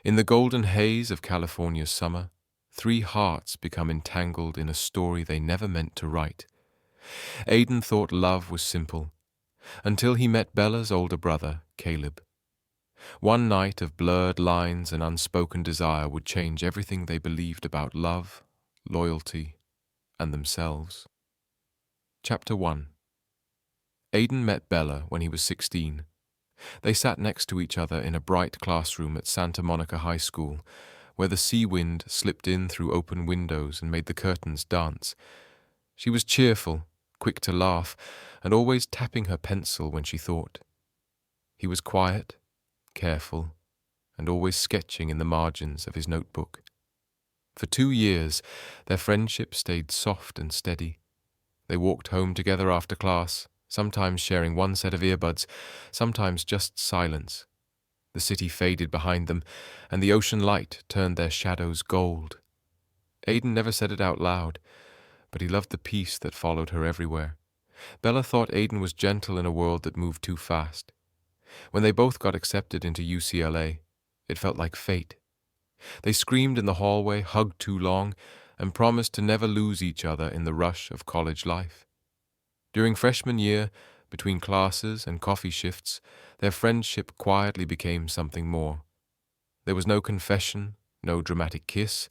In the golden haze of California's summer, three hearts become entangled in a story they never meant to write. Aiden thought love was simple, until he met Bella's older brother, Caleb. One night of blurred lines and unspoken desire would change everything they believed about love, loyalty, and themselves. Chapter 1. Aiden met Bella when he was 16. They sat next to each other in a bright classroom at Santa Monica High School, where the sea wind slipped in through open windows and made the curtains dance. She was cheerful, quick to laugh, and always tapping her pencil when she thought. He was quiet, careful, and always sketching in the margins of his notebook. For 2 years, their friendship stayed soft and steady. They walked home together after class, sometimes sharing one set of earbuds, sometimes just silence. The city faded behind them, and the ocean light turned their shadows gold. Aiden never said it out loud, but he loved the peace that followed her everywhere. Bella thought Aiden was gentle in a world that moved too fast. When they both got accepted into UCLA, it felt like fate. They screamed in the hallway, hugged too long, and promised to never lose each other in the rush of college life. During freshman year, between classes and coffee shifts, their friendship quietly became something more. There was no confession, no dramatic kiss,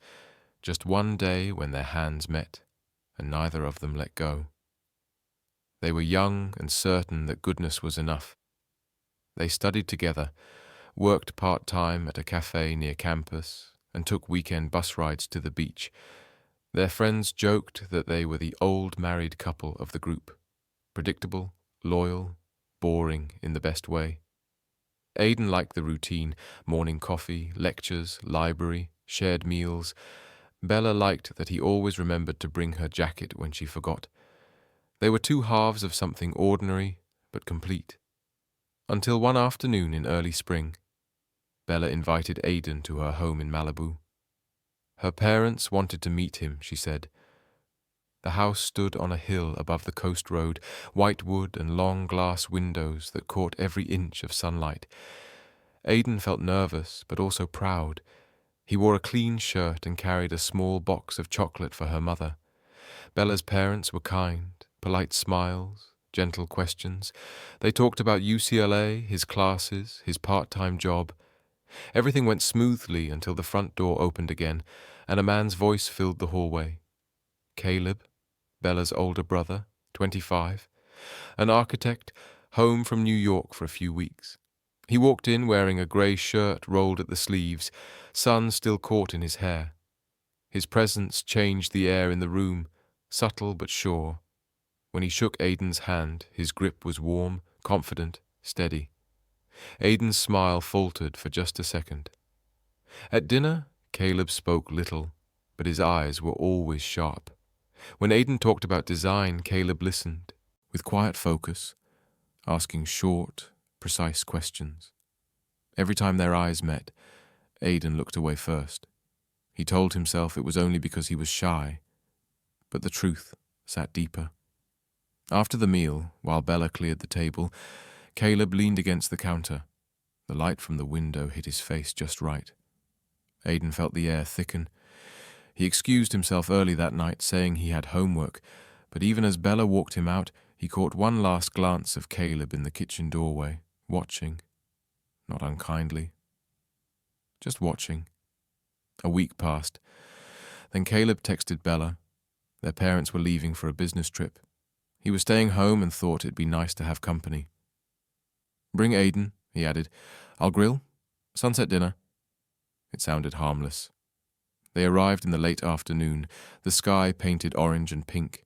just one day when their hands met, and neither of them let go. They were young and certain that goodness was enough. They studied together, worked part-time at a cafe near campus, and took weekend bus rides to the beach. Their friends joked that they were the old married couple of the group. Predictable, loyal, boring in the best way. Aiden liked the routine, morning coffee, lectures, library, shared meals. Bella liked that he always remembered to bring her jacket when she forgot. They were two halves of something ordinary but complete. Until one afternoon in early spring, Bella invited Aiden to her home in Malibu. Her parents wanted to meet him, she said. The house stood on a hill above the coast road, white wood and long glass windows that caught every inch of sunlight. Aiden felt nervous, but also proud. He wore a clean shirt and carried a small box of chocolate for her mother. Bella's parents were kind, polite smiles, gentle questions. They talked about UCLA, his classes, his part-time job. Everything went smoothly until the front door opened again, and a man's voice filled the hallway. Caleb, Bella's older brother, 25, an architect, home from New York for a few weeks. He walked in wearing a grey shirt rolled at the sleeves, sun still caught in his hair. His presence changed the air in the room, subtle but sure. When he shook Aiden's hand, his grip was warm, confident, steady. Aiden's smile faltered for just a second. At dinner, Caleb spoke little, but his eyes were always sharp. When Aiden talked about design, Caleb listened, with quiet focus, asking short, precise questions. Every time their eyes met, Aiden looked away first. He told himself it was only because he was shy, but the truth sat deeper. After the meal, while Bella cleared the table, Caleb leaned against the counter. The light from the window hit his face just right. Aiden felt the air thicken. He excused himself early that night, saying he had homework, but even as Bella walked him out, he caught one last glance of Caleb in the kitchen doorway, watching. Not unkindly. Just watching. A week passed. Then Caleb texted Bella. Their parents were leaving for a business trip. He was staying home and thought it'd be nice to have company. "Bring Aiden," he added. "I'll grill. Sunset dinner." It sounded harmless. They arrived in the late afternoon, the sky painted orange and pink.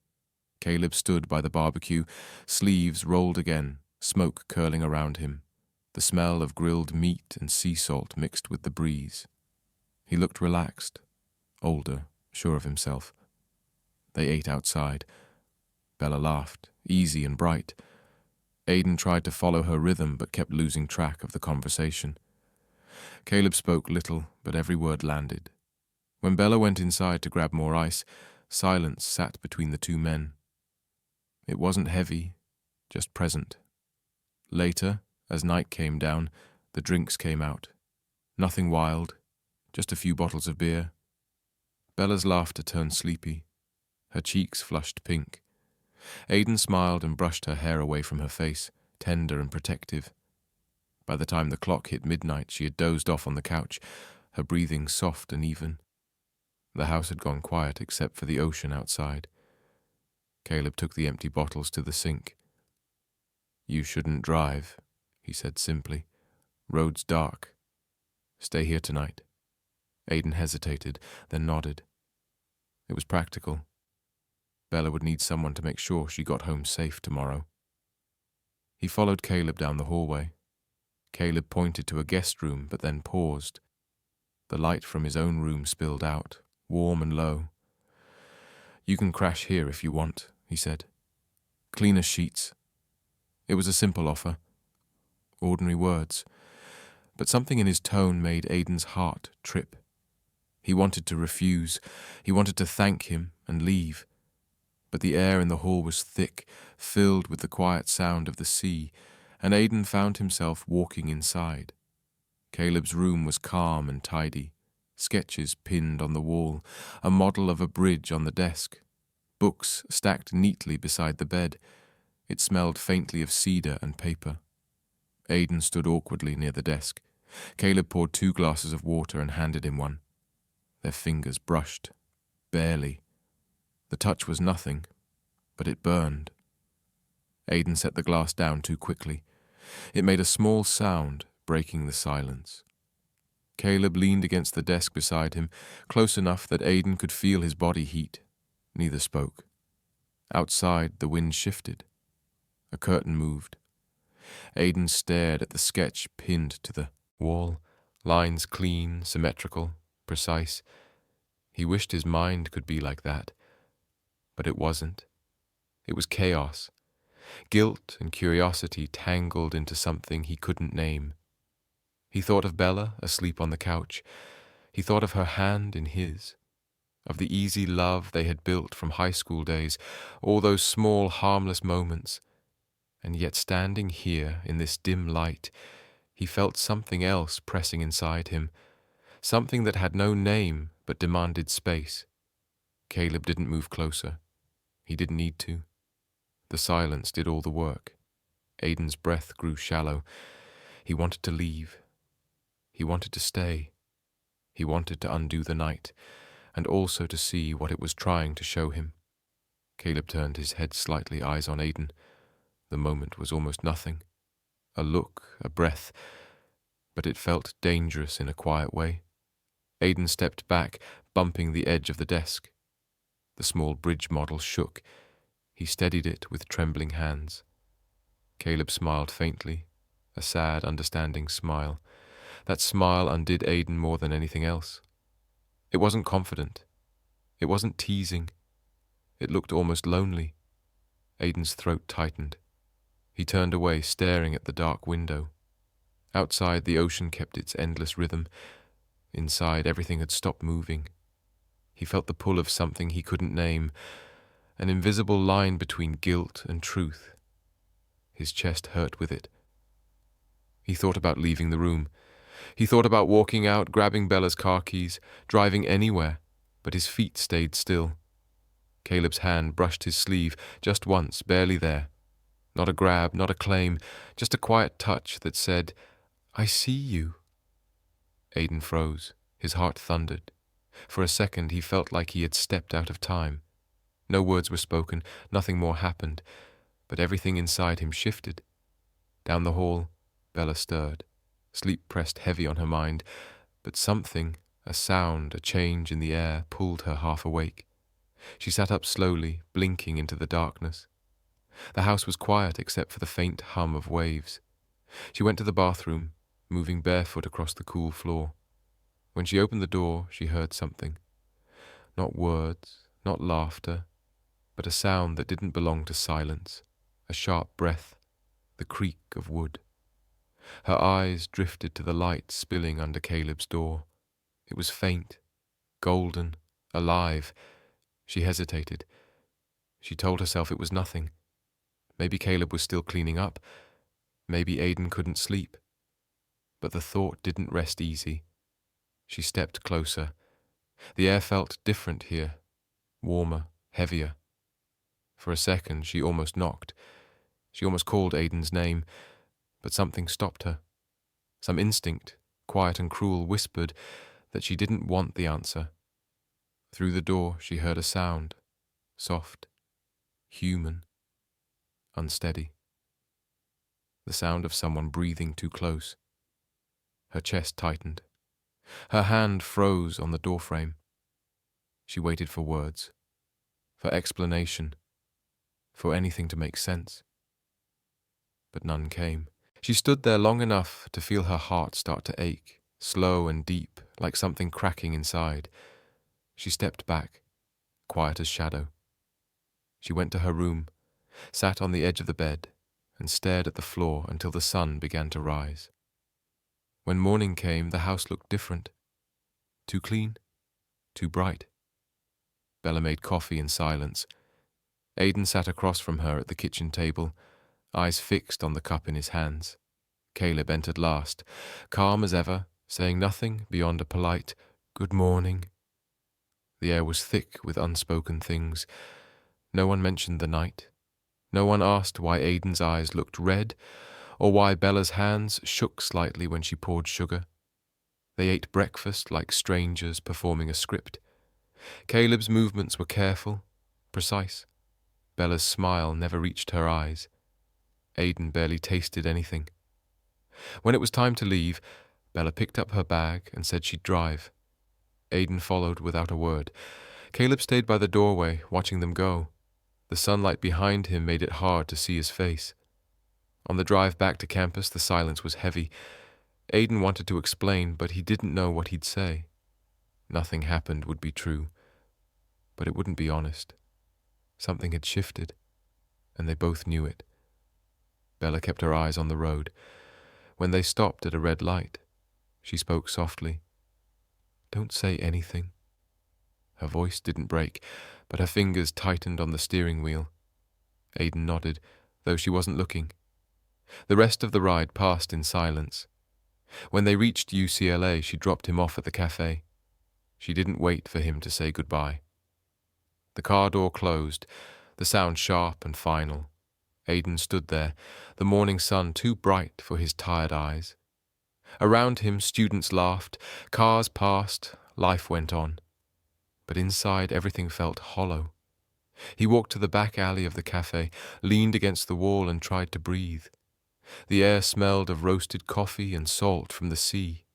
Caleb stood by the barbecue, sleeves rolled again, smoke curling around him. The smell of grilled meat and sea salt mixed with the breeze. He looked relaxed, older, sure of himself. They ate outside. Bella laughed, easy and bright. Aiden tried to follow her rhythm but kept losing track of the conversation. Caleb spoke little, but every word landed. When Bella went inside to grab more ice, silence sat between the two men. It wasn't heavy, just present. Later, as night came down, the drinks came out. Nothing wild, Just a few bottles of beer. Bella's laughter turned sleepy. Her cheeks flushed pink. Aiden smiled and brushed her hair away from her face, tender and protective. By the time the clock hit midnight, she had dozed off on the couch, her breathing soft and even. The house had gone quiet except for the ocean outside. Caleb took the empty bottles to the sink. "You shouldn't drive," he said simply. "Road's dark. Stay here tonight." Aiden hesitated, then nodded. It was practical. Bella would need someone to make sure she got home safe tomorrow. He followed Caleb down the hallway. Caleb pointed to a guest room, but then paused. The light from his own room spilled out, warm and low. "You can crash here if you want," he said. "Cleaner sheets." It was a simple offer. Ordinary words. But something in his tone made Aiden's heart trip. He wanted to refuse. He wanted to thank him and leave. But the air in the hall was thick, filled with the quiet sound of the sea, and Aiden found himself walking inside. Caleb's room was calm and tidy, sketches pinned on the wall, a model of a bridge on the desk, books stacked neatly beside the bed. It smelled faintly of cedar and paper. Aiden stood awkwardly near the desk. Caleb poured 2 glasses of water and handed him one. Their fingers brushed, barely. The touch was nothing, but it burned. Aiden set the glass down too quickly. It made a small sound, breaking the silence. Caleb leaned against the desk beside him, close enough that Aiden could feel his body heat. Neither spoke. Outside, the wind shifted. A curtain moved. Aiden stared at the sketch pinned to the wall, lines clean, symmetrical, precise. He wished his mind could be like that. But it wasn't. It was chaos. Guilt and curiosity tangled into something he couldn't name. He thought of Bella asleep on the couch. He thought of her hand in his, of the easy love they had built from high school days, all those small, harmless moments. And yet standing here in this dim light, he felt something else pressing inside him, something that had no name but demanded space. Caleb didn't move closer. He didn't need to. The silence did all the work. Aiden's breath grew shallow. He wanted to leave. He wanted to stay. He wanted to undo the night, and also to see what it was trying to show him. Caleb turned his head slightly, eyes on Aiden. The moment was almost nothing. A look, a breath, but it felt dangerous in a quiet way. Aiden stepped back, bumping the edge of the desk. The small bridge model shook. He steadied it with trembling hands. Caleb smiled faintly, a sad, understanding smile. That smile undid Aiden more than anything else. It wasn't confident. It wasn't teasing. It looked almost lonely. Aiden's throat tightened. He turned away, staring at the dark window. Outside, the ocean kept its endless rhythm. Inside, everything had stopped moving. He felt the pull of something he couldn't name, an invisible line between guilt and truth. His chest hurt with it. He thought about leaving the room. He thought about walking out, grabbing Bella's car keys, driving anywhere, but his feet stayed still. Caleb's hand brushed his sleeve just once, barely there. Not a grab, not a claim, just a quiet touch that said, "I see you." Aiden froze. His heart thundered. For a second he felt like he had stepped out of time. No words were spoken, nothing more happened, but everything inside him shifted. Down the hall, Bella stirred. Sleep pressed heavy on her mind, but something, a sound, a change in the air, pulled her half awake. She sat up slowly, blinking into the darkness. The house was quiet except for the faint hum of waves. She went to the bathroom, moving barefoot across the cool floor. When she opened the door, she heard something. Not words, not laughter, but a sound that didn't belong to silence, a sharp breath, the creak of wood. Her eyes drifted to the light spilling under Caleb's door. It was faint, golden, alive. She hesitated. She told herself it was nothing. Maybe Caleb was still cleaning up. Maybe Aiden couldn't sleep. But the thought didn't rest easy. She stepped closer. The air felt different here, warmer, heavier. For a second, she almost knocked. She almost called Aiden's name, but something stopped her. Some instinct, quiet and cruel, whispered that she didn't want the answer. Through the door, she heard a sound, soft, human, unsteady. The sound of someone breathing too close. Her chest tightened. Her hand froze on the doorframe. She waited for words, for explanation, for anything to make sense. But none came. She stood there long enough to feel her heart start to ache, slow and deep, like something cracking inside. She stepped back, quiet as shadow. She went to her room, sat on the edge of the bed, and stared at the floor until the sun began to rise. When morning came, the house looked different. Too clean, too bright. Bella made coffee in silence. Aiden sat across from her at the kitchen table, eyes fixed on the cup in his hands. Caleb entered last, calm as ever, saying nothing beyond a polite, "Good morning." The air was thick with unspoken things. No one mentioned the night. No one asked why Aiden's eyes looked red, or why Bella's hands shook slightly when she poured sugar. They ate breakfast like strangers performing a script. Caleb's movements were careful, precise. Bella's smile never reached her eyes. Aiden barely tasted anything. When it was time to leave, Bella picked up her bag and said she'd drive. Aiden followed without a word. Caleb stayed by the doorway, watching them go. The sunlight behind him made it hard to see his face. On the drive back to campus, the silence was heavy. Aiden wanted to explain, but he didn't know what he'd say. Nothing happened would be true, but it wouldn't be honest. Something had shifted, and they both knew it. Bella kept her eyes on the road. When they stopped at a red light, she spoke softly. "Don't say anything." Her voice didn't break, but her fingers tightened on the steering wheel. Aiden nodded, though she wasn't looking. The rest of the ride passed in silence. When they reached UCLA, she dropped him off at the cafe. She didn't wait for him to say goodbye. The car door closed, the sound sharp and final. Aiden stood there, the morning sun too bright for his tired eyes. Around him, students laughed, cars passed, life went on. But inside, everything felt hollow. He walked to the back alley of the cafe, leaned against the wall and tried to breathe. The air smelled of roasted coffee and salt from the sea.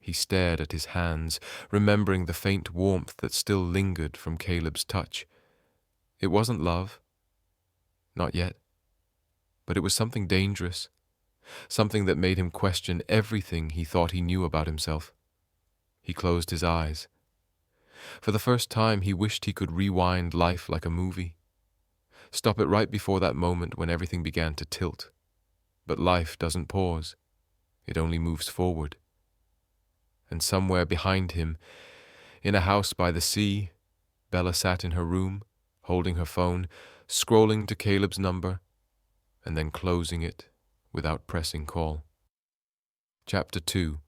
He stared at his hands, remembering the faint warmth that still lingered from Caleb's touch. It wasn't love. Not yet. But it was something dangerous, something that made him question everything he thought he knew about himself. He closed his eyes. For the first time, he wished he could rewind life like a movie. Stop it right before that moment when everything began to tilt. But life doesn't pause. It only moves forward. And somewhere behind him, in a house by the sea, Bella sat in her room, holding her phone, scrolling to Caleb's number, and then closing it without pressing call. Chapter 2.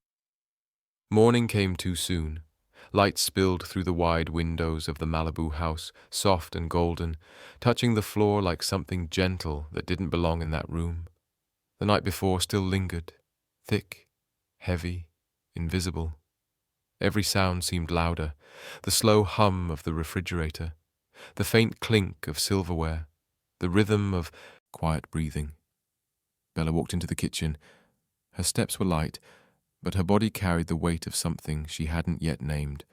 Morning came too soon. Light spilled through the wide windows of the Malibu house, soft and golden, touching the floor like something gentle that didn't belong in that room. The night before still lingered, thick, heavy, invisible. Every sound seemed louder, the slow hum of the refrigerator, the faint clink of silverware, the rhythm of quiet breathing. Bella walked into the kitchen. Her steps were light, but her body carried the weight of something she hadn't yet named.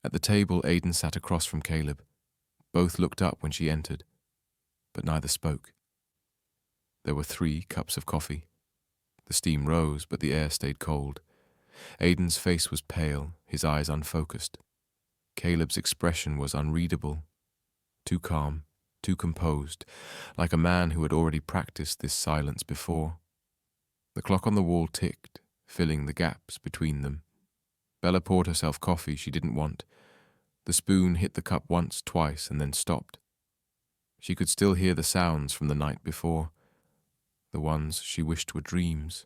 At the table, Aiden sat across from Caleb. Both looked up when she entered, but neither spoke. There were 3 cups of coffee. The steam rose, but the air stayed cold. Aiden's face was pale, his eyes unfocused. Caleb's expression was unreadable, too calm, too composed, like a man who had already practiced this silence before. The clock on the wall ticked, filling the gaps between them. Bella poured herself coffee she didn't want. The spoon hit the cup once, twice, and then stopped. She could still hear the sounds from the night before, the ones she wished were dreams.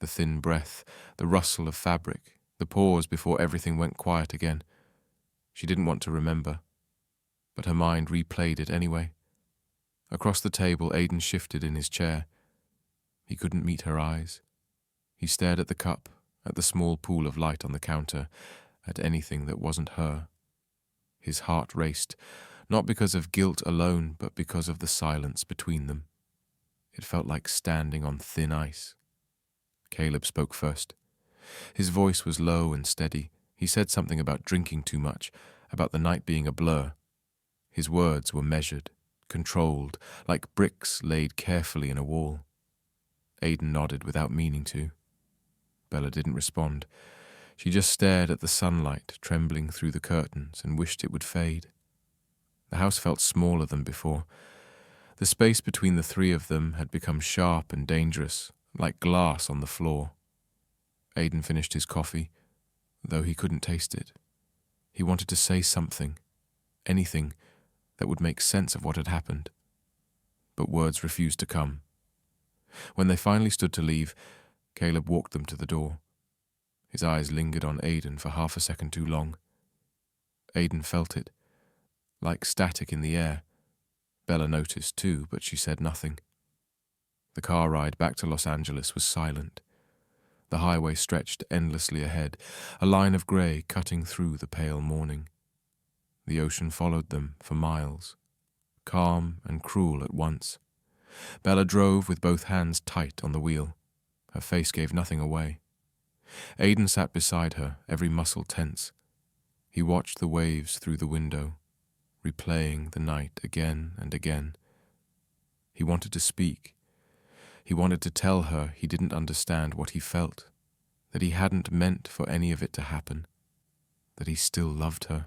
The thin breath, the rustle of fabric, The pause before everything went quiet again. She didn't want to remember, but her mind replayed it anyway. Across the table, Aiden shifted in his chair. He couldn't meet her eyes. He stared at the cup, at the small pool of light on the counter, at anything that wasn't her. His heart raced, not because of guilt alone, but because of the silence between them. It felt like standing on thin ice. Caleb spoke first. His voice was low and steady. He said something about drinking too much, about the night being a blur. His words were measured, controlled, like bricks laid carefully in a wall. Aiden nodded without meaning to. Bella didn't respond. She just stared at the sunlight trembling through the curtains and wished it would fade. The house felt smaller than before. The space between the three of them had become sharp and dangerous, like glass on the floor. Aiden finished his coffee, though he couldn't taste it. He wanted to say something, anything, that would make sense of what had happened. But words refused to come. When they finally stood to leave, Caleb walked them to the door. His eyes lingered on Aiden for half a second too long. Aiden felt it, like static in the air. Bella noticed too, but she said nothing. The car ride back to Los Angeles was silent. The highway stretched endlessly ahead, a line of grey cutting through the pale morning. The ocean followed them for miles, calm and cruel at once. Bella drove with both hands tight on the wheel. Her face gave nothing away. Aiden sat beside her, every muscle tense. He watched the waves through the window, replaying the night again and again. He wanted to speak. He wanted to tell her he didn't understand what he felt, that he hadn't meant for any of it to happen, that he still loved her.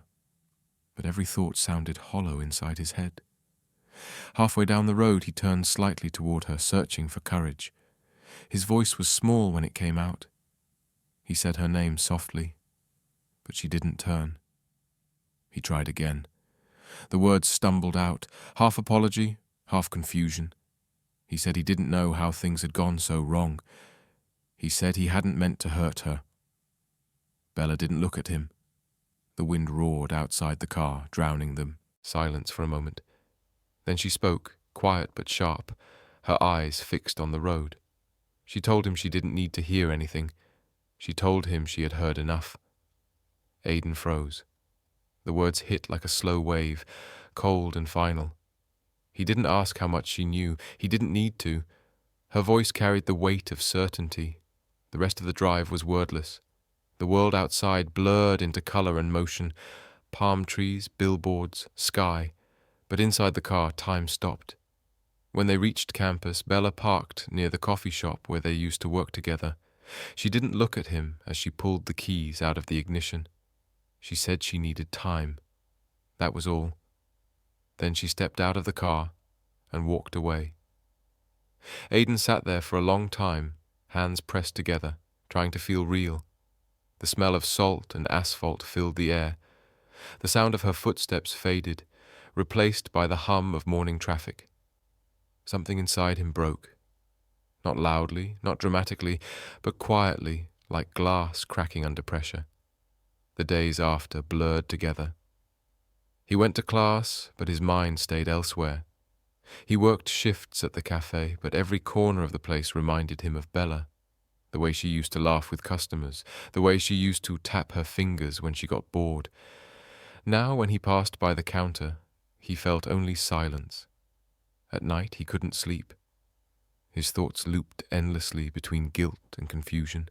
But every thought sounded hollow inside his head. Halfway down the road, he turned slightly toward her, searching for courage. His voice was small when it came out. He said her name softly, but she didn't turn. He tried again. The words stumbled out, half apology, half confusion. He said he didn't know how things had gone so wrong. He said he hadn't meant to hurt her. Bella didn't look at him. The wind roared outside the car, drowning them. Silence for a moment. Then she spoke, quiet but sharp, her eyes fixed on the road. She told him she didn't need to hear anything. She told him she had heard enough. Aiden froze. The words hit like a slow wave, cold and final. He didn't ask how much she knew. He didn't need to. Her voice carried the weight of certainty. The rest of the drive was wordless. The world outside blurred into color and motion, palm trees, billboards, sky. But inside the car, time stopped. When they reached campus, Bella parked near the coffee shop where they used to work together. She didn't look at him as she pulled the keys out of the ignition. She said she needed time. That was all. Then she stepped out of the car and walked away. Aiden sat there for a long time, hands pressed together, trying to feel real. The smell of salt and asphalt filled the air. The sound of her footsteps faded, replaced by the hum of morning traffic. Something inside him broke. Not loudly, not dramatically, but quietly, like glass cracking under pressure. The days after blurred together. He went to class, but his mind stayed elsewhere. He worked shifts at the cafe, but every corner of the place reminded him of Bella. The way she used to laugh with customers, the way she used to tap her fingers when she got bored. Now, when he passed by the counter, he felt only silence. At night, he couldn't sleep. His thoughts looped endlessly between guilt and confusion.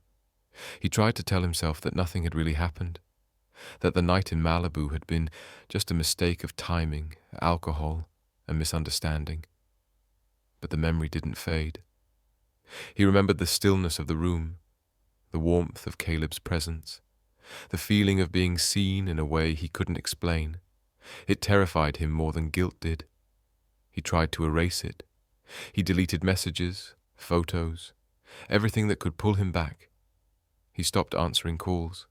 He tried to tell himself that nothing had really happened, that the night in Malibu had been just a mistake of timing, alcohol, and misunderstanding. But the memory didn't fade. He remembered the stillness of the room, the warmth of Caleb's presence, the feeling of being seen in a way he couldn't explain. It terrified him more than guilt did. He tried to erase it. He deleted messages, photos, everything that could pull him back. He stopped answering calls.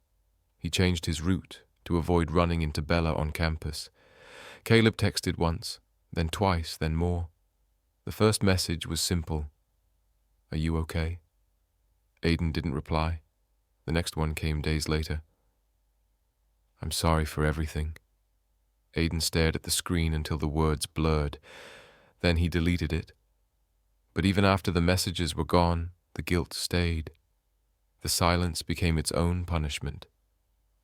He changed his route to avoid running into Bella on campus. Caleb texted once, then twice, then more. The first message was simple. "Are you okay?" Aiden didn't reply. The next one came days later. "I'm sorry for everything." Aiden stared at the screen until the words blurred. Then he deleted it. But even after the messages were gone, the guilt stayed. The silence became its own punishment.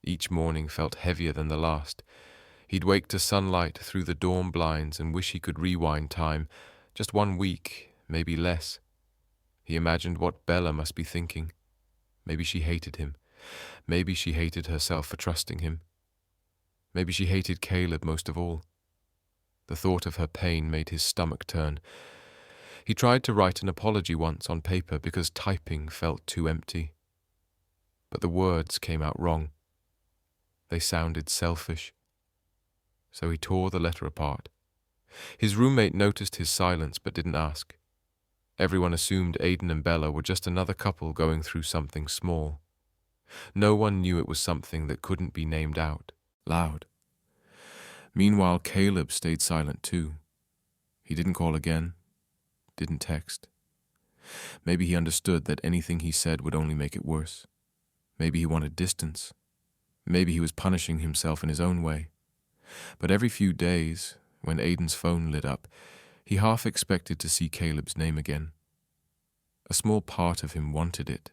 Each morning felt heavier than the last. He'd wake to sunlight through the dorm blinds and wish he could rewind time, just 1 week, maybe less. He imagined what Bella must be thinking. Maybe she hated him. Maybe she hated herself for trusting him. Maybe she hated Caleb most of all. The thought of her pain made his stomach turn. He tried to write an apology once on paper because typing felt too empty. But the words came out wrong. They sounded selfish. So he tore the letter apart. His roommate noticed his silence but didn't ask. Everyone assumed Aiden and Bella were just another couple going through something small. No one knew it was something that couldn't be named out, loud. Meanwhile, Caleb stayed silent too. He didn't call again, didn't text. Maybe he understood that anything he said would only make it worse. Maybe he wanted distance. Maybe he was punishing himself in his own way. But every few days, when Aiden's phone lit up, he half expected to see Caleb's name again. A small part of him wanted it,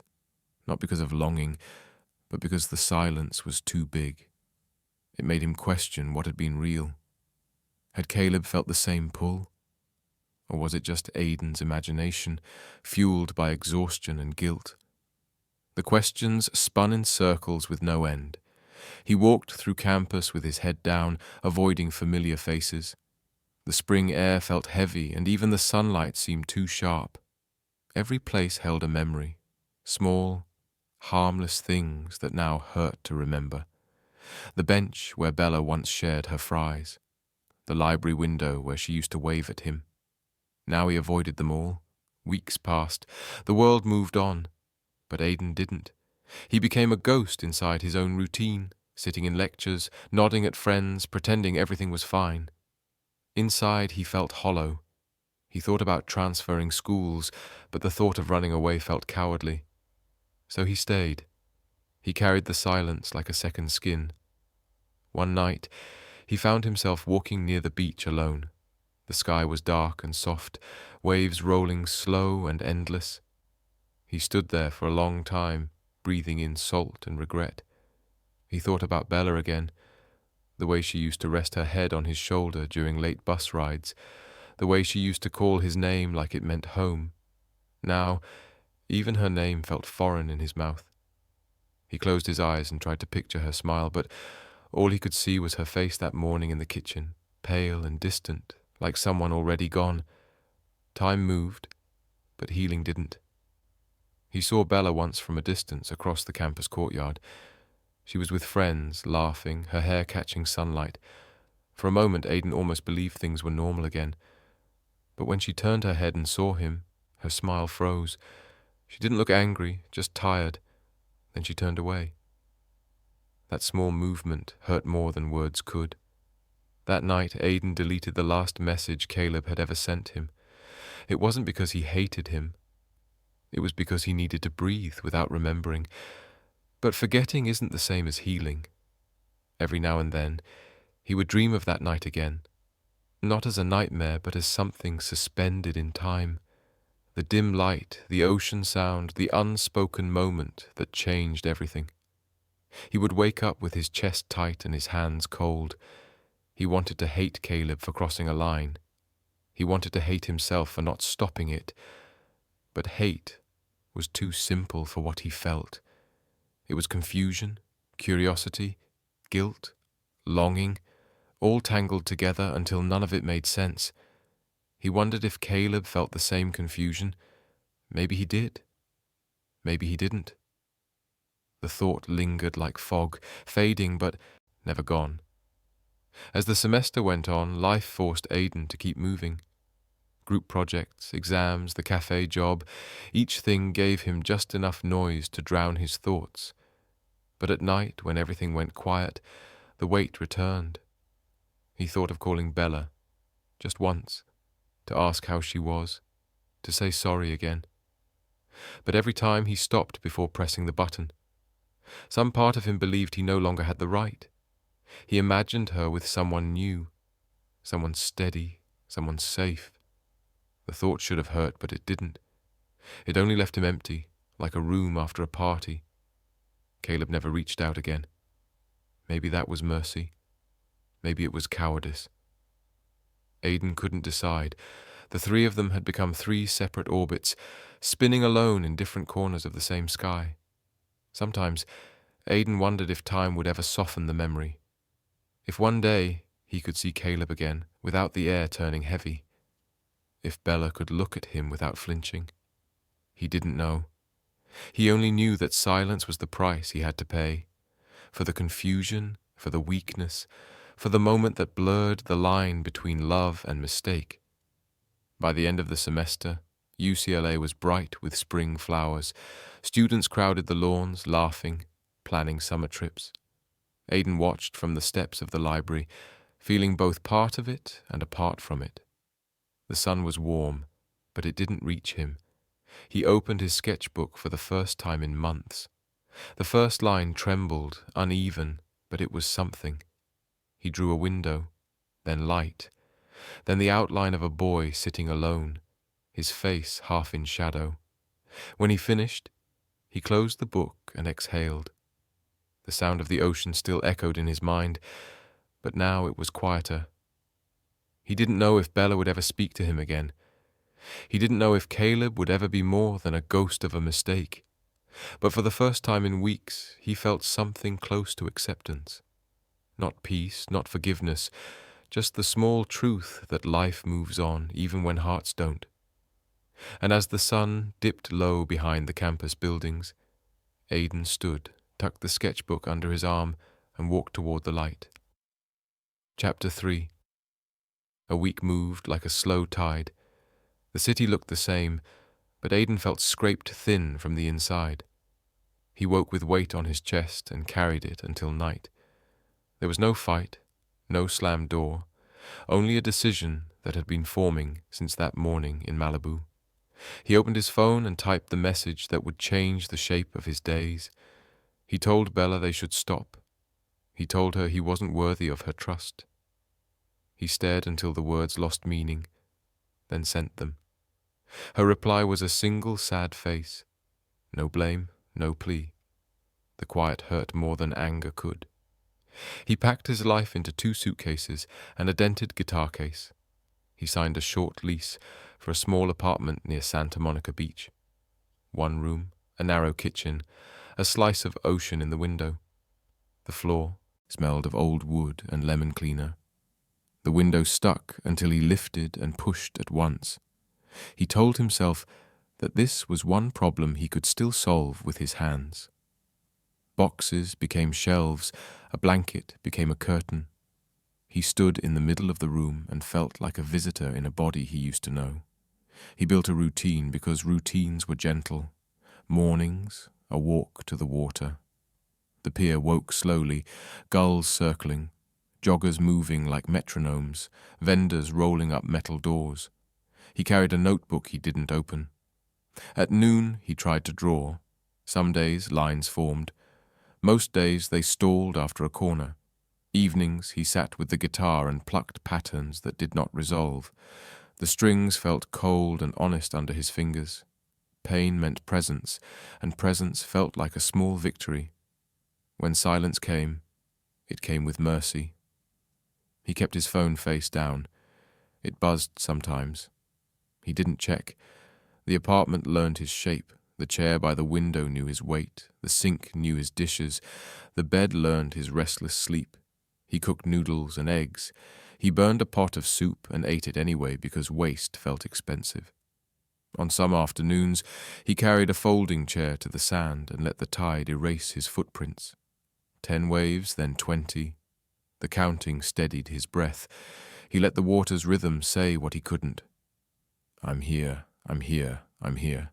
not because of longing, but because the silence was too big. It made him question what had been real. Had Caleb felt the same pull? Or was it just Aiden's imagination, fueled by exhaustion and guilt? The questions spun in circles with no end. He walked through campus with his head down, avoiding familiar faces. The spring air felt heavy, and even the sunlight seemed too sharp. Every place held a memory, small, harmless things that now hurt to remember. The bench where Bella once shared her fries. The library window where she used to wave at him. Now he avoided them all. Weeks passed. The world moved on. But Aiden didn't. He became a ghost inside his own routine, sitting in lectures, nodding at friends, pretending everything was fine. Inside, he felt hollow. He thought about transferring schools, but the thought of running away felt cowardly. So he stayed. He carried the silence like a second skin. One night, he found himself walking near the beach alone. The sky was dark and soft, waves rolling slow and endless. He stood there for a long time, breathing in salt and regret. He thought about Bella again, the way she used to rest her head on his shoulder during late bus rides, the way she used to call his name like it meant home. Now, even her name felt foreign in his mouth. He closed his eyes and tried to picture her smile, but all he could see was her face that morning in the kitchen, pale and distant, like someone already gone. Time moved, but healing didn't. He saw Bella once from a distance across the campus courtyard. She was with friends, laughing, her hair catching sunlight. For a moment, Aiden almost believed things were normal again. But when she turned her head and saw him, her smile froze. She didn't look angry, just tired. Then she turned away. That small movement hurt more than words could. That night, Aiden deleted the last message Caleb had ever sent him. It wasn't because he hated him. It was because he needed to breathe without remembering. But forgetting isn't the same as healing. Every now and then, he would dream of that night again. Not as a nightmare, but as something suspended in time. The dim light, the ocean sound, the unspoken moment that changed everything. He would wake up with his chest tight and his hands cold. He wanted to hate Caleb for crossing a line. He wanted to hate himself for not stopping it. But hate was too simple for what he felt. It was confusion, curiosity, guilt, longing, all tangled together until none of it made sense. He wondered if Caleb felt the same confusion. Maybe he did. Maybe he didn't. The thought lingered like fog, fading but never gone. As the semester went on, life forced Aiden to keep moving. Group projects, exams, the cafe job, each thing gave him just enough noise to drown his thoughts. But at night, when everything went quiet, the weight returned. He thought of calling Bella, just once, to ask how she was, to say sorry again. But every time he stopped before pressing the button. Some part of him believed he no longer had the right. He imagined her with someone new, someone steady, someone safe. The thought should have hurt, but it didn't. It only left him empty, like a room after a party. Caleb never reached out again. Maybe that was mercy. Maybe it was cowardice. Aiden couldn't decide. The three of them had become three separate orbits, spinning alone in different corners of the same sky. Sometimes Aiden wondered if time would ever soften the memory. If one day he could see Caleb again, without the air turning heavy. If Bella could look at him without flinching. He didn't know. He only knew that silence was the price he had to pay. For the confusion, for the weakness, for the moment that blurred the line between love and mistake. By the end of the semester, UCLA was bright with spring flowers. Students crowded the lawns, laughing, planning summer trips. Aiden watched from the steps of the library, feeling both part of it and apart from it. The sun was warm, but it didn't reach him. He opened his sketchbook for the first time in months. The first line trembled, uneven, but it was something. He drew a window, then light, then the outline of a boy sitting alone, his face half in shadow. When he finished, he closed the book and exhaled. The sound of the ocean still echoed in his mind, but now it was quieter. He didn't know if Bella would ever speak to him again. He didn't know if Caleb would ever be more than a ghost of a mistake. But for the first time in weeks, he felt something close to acceptance. Not peace, not forgiveness, just the small truth that life moves on even when hearts don't. And as the sun dipped low behind the campus buildings, Aiden stood, tucked the sketchbook under his arm, and walked toward the light. Chapter 3. A week moved like a slow tide. The city looked the same, but Aiden felt scraped thin from the inside. He woke with weight on his chest and carried it until night. There was no fight, no slammed door, only a decision that had been forming since that morning in Malibu. He opened his phone and typed the message that would change the shape of his days. He told Bella they should stop. He told her he wasn't worthy of her trust. He stared until the words lost meaning, then sent them. Her reply was a single sad face. No blame, no plea. The quiet hurt more than anger could. He packed his life into 2 suitcases and a dented guitar case. He signed a short lease for a small apartment near Santa Monica Beach. 1 room, a narrow kitchen, a slice of ocean in the window. The floor smelled of old wood and lemon cleaner. The window stuck until he lifted and pushed at once. He told himself that this was one problem he could still solve with his hands. Boxes became shelves, a blanket became a curtain. He stood in the middle of the room and felt like a visitor in a body he used to know. He built a routine because routines were gentle. Mornings, a walk to the water. The pier woke slowly, gulls circling, joggers moving like metronomes, vendors rolling up metal doors. He carried a notebook he didn't open. At noon he tried to draw. Some days lines formed. Most days they stalled after a corner. Evenings he sat with the guitar and plucked patterns that did not resolve. The strings felt cold and honest under his fingers. Pain meant presence, and presence felt like a small victory. When silence came, it came with mercy. He kept his phone face down. It buzzed sometimes. He didn't check. The apartment learned his shape. The chair by the window knew his weight. The sink knew his dishes. The bed learned his restless sleep. He cooked noodles and eggs. He burned a pot of soup and ate it anyway because waste felt expensive. On some afternoons, he carried a folding chair to the sand and let the tide erase his footprints. 10 waves, then 20. The counting steadied his breath. He let the water's rhythm say what he couldn't. I'm here, I'm here, I'm here.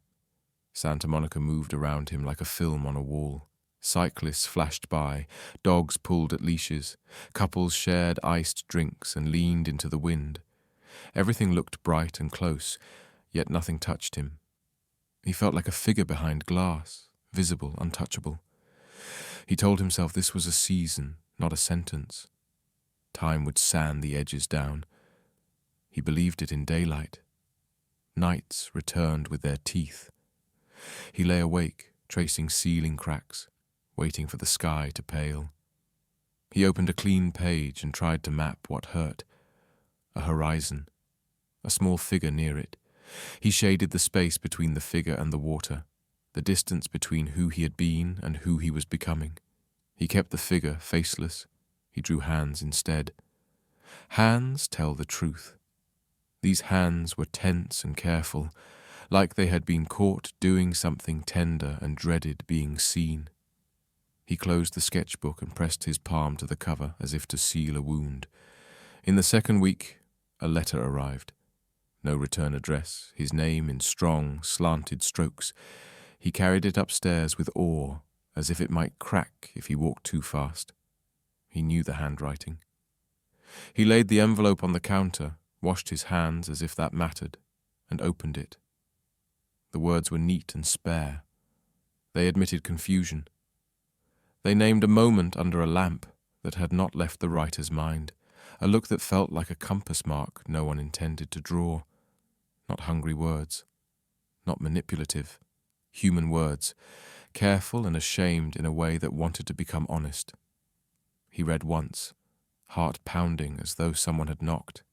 Santa Monica moved around him like a film on a wall. Cyclists flashed by, dogs pulled at leashes, couples shared iced drinks and leaned into the wind. Everything looked bright and close, yet nothing touched him. He felt like a figure behind glass, visible, untouchable. He told himself this was a season, not a sentence. Time would sand the edges down. He believed it in daylight. Nights returned with their teeth. He lay awake, tracing ceiling cracks, waiting for the sky to pale. He opened a clean page and tried to map what hurt. A horizon, a small figure near it. He shaded the space between the figure and the water, the distance between who he had been and who he was becoming. He kept the figure faceless. He drew hands instead. Hands tell the truth. These hands were tense and careful, like they had been caught doing something tender and dreaded being seen. He closed the sketchbook and pressed his palm to the cover as if to seal a wound. In the second week, a letter arrived. No return address, his name in strong, slanted strokes. He carried it upstairs with awe, as if it might crack if he walked too fast. He knew the handwriting. He laid the envelope on the counter, washed his hands as if that mattered, and opened it. The words were neat and spare. They admitted confusion. They named a moment under a lamp that had not left the writer's mind, a look that felt like a compass mark no one intended to draw. Not hungry words, not manipulative, human words, careful and ashamed in a way that wanted to become honest. He read once, heart pounding as though someone had knocked.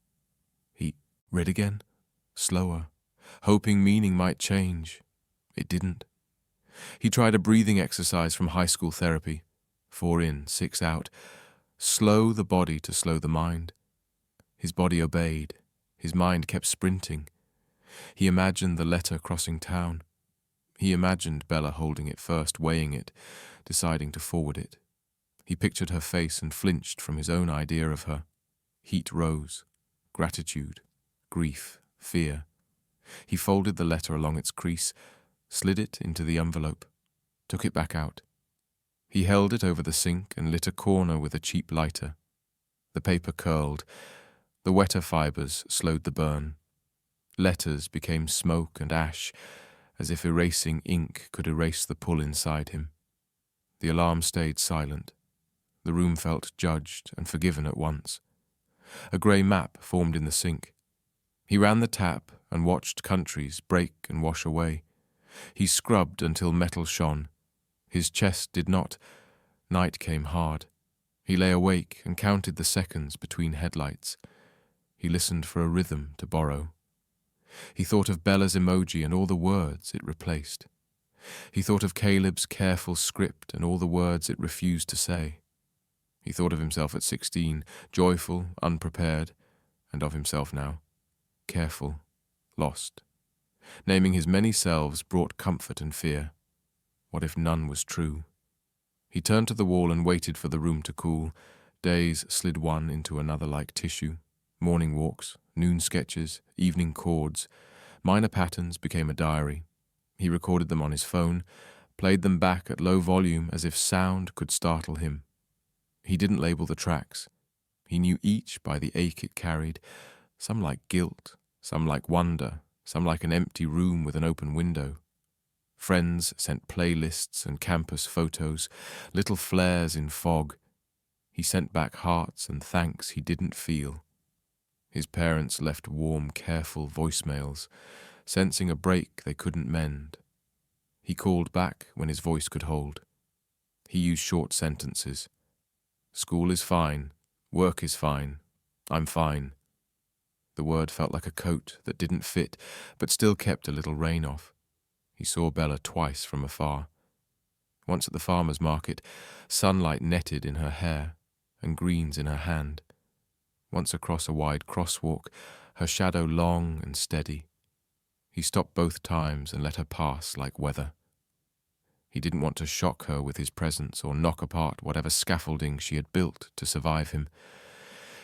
He read again, slower, hoping meaning might change. It didn't. He tried a breathing exercise from high school therapy. 4 in, 6 out. Slow the body to slow the mind. His body obeyed. His mind kept sprinting. He imagined the letter crossing town. He imagined Bella holding it first, weighing it, deciding to forward it. He pictured her face and flinched from his own idea of her. Heat rose. Gratitude, grief, fear. He folded the letter along its crease, slid it into the envelope, took it back out. He held it over the sink and lit a corner with a cheap lighter. The paper curled. The wetter fibres slowed the burn. Letters became smoke and ash, as if erasing ink could erase the pull inside him. The alarm stayed silent. The room felt judged and forgiven at once. A grey map formed in the sink. He ran the tap and watched countries break and wash away. He scrubbed until metal shone. His chest did not. Night came hard. He lay awake and counted the seconds between headlights. He listened for a rhythm to borrow. He thought of Bella's emoji and all the words it replaced. He thought of Caleb's careful script and all the words it refused to say. He thought of himself at 16, joyful, unprepared, and of himself now, careful, lost. Naming his many selves brought comfort and fear. What if none was true? He turned to the wall and waited for the room to cool. Days slid one into another like tissue. Morning walks, noon sketches, evening chords. Minor patterns became a diary. He recorded them on his phone, played them back at low volume as if sound could startle him. He didn't label the tracks. He knew each by the ache it carried, some like guilt, some like wonder, some like an empty room with an open window. Friends sent playlists and campus photos, little flares in fog. He sent back hearts and thanks he didn't feel. His parents left warm, careful voicemails, sensing a break they couldn't mend. He called back when his voice could hold. He used short sentences. School is fine. Work is fine. I'm fine. The word felt like a coat that didn't fit, but still kept a little rain off. He saw Bella twice from afar. Once at the farmer's market, sunlight netted in her hair and greens in her hand. Once across a wide crosswalk, her shadow long and steady. He stopped both times and let her pass like weather. He didn't want to shock her with his presence or knock apart whatever scaffolding she had built to survive him.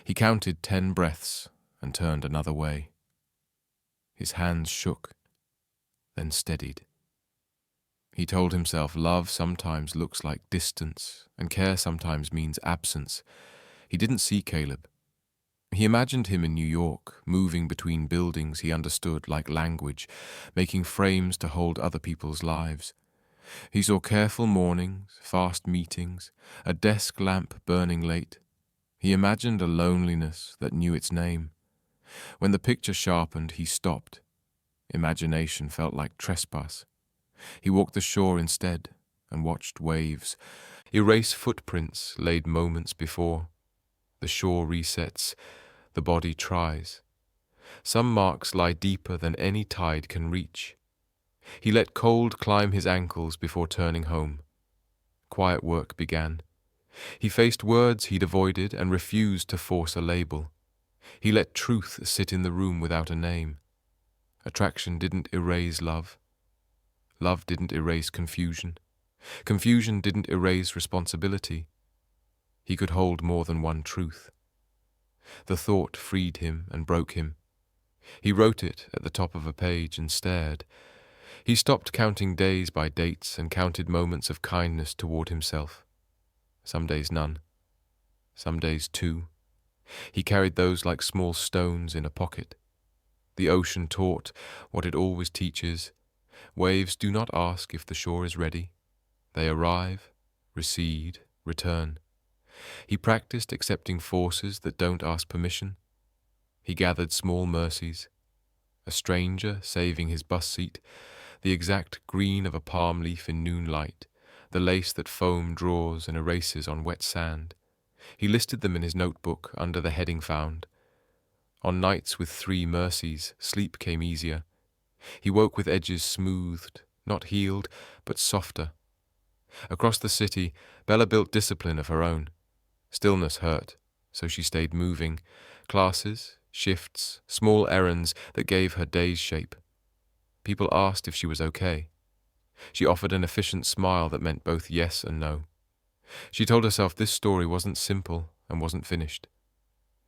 He counted 10 breaths and turned another way. His hands shook, then steadied. He told himself love sometimes looks like distance and care sometimes means absence. He didn't see Caleb. He imagined him in New York, moving between buildings he understood like language, making frames to hold other people's lives. He saw careful mornings, fast meetings, a desk lamp burning late. He imagined a loneliness that knew its name. When the picture sharpened, he stopped. Imagination felt like trespass. He walked the shore instead and watched waves erase footprints laid moments before. The shore resets, the body tries. Some marks lie deeper than any tide can reach. He let cold climb his ankles before turning home. Quiet work began. He faced words he'd avoided and refused to force a label. He let truth sit in the room without a name. Attraction didn't erase love. Love didn't erase confusion. Confusion didn't erase responsibility. He could hold more than one truth. The thought freed him and broke him. He wrote it at the top of a page and stared. He stopped counting days by dates and counted moments of kindness toward himself. Some days none. Some days two. He carried those like small stones in a pocket. The ocean taught what it always teaches. Waves do not ask if the shore is ready. They arrive, recede, return. He practiced accepting forces that don't ask permission. He gathered small mercies. A stranger saving his bus seat, the exact green of a palm leaf in noon light, the lace that foam draws and erases on wet sand. He listed them in his notebook under the heading found. On nights with 3 mercies, sleep came easier. He woke with edges smoothed, not healed, but softer. Across the city, Bella built discipline of her own. Stillness hurt, so she stayed moving. Classes, shifts, small errands that gave her days shape. People asked if she was okay. She offered an efficient smile that meant both yes and no. She told herself this story wasn't simple and wasn't finished.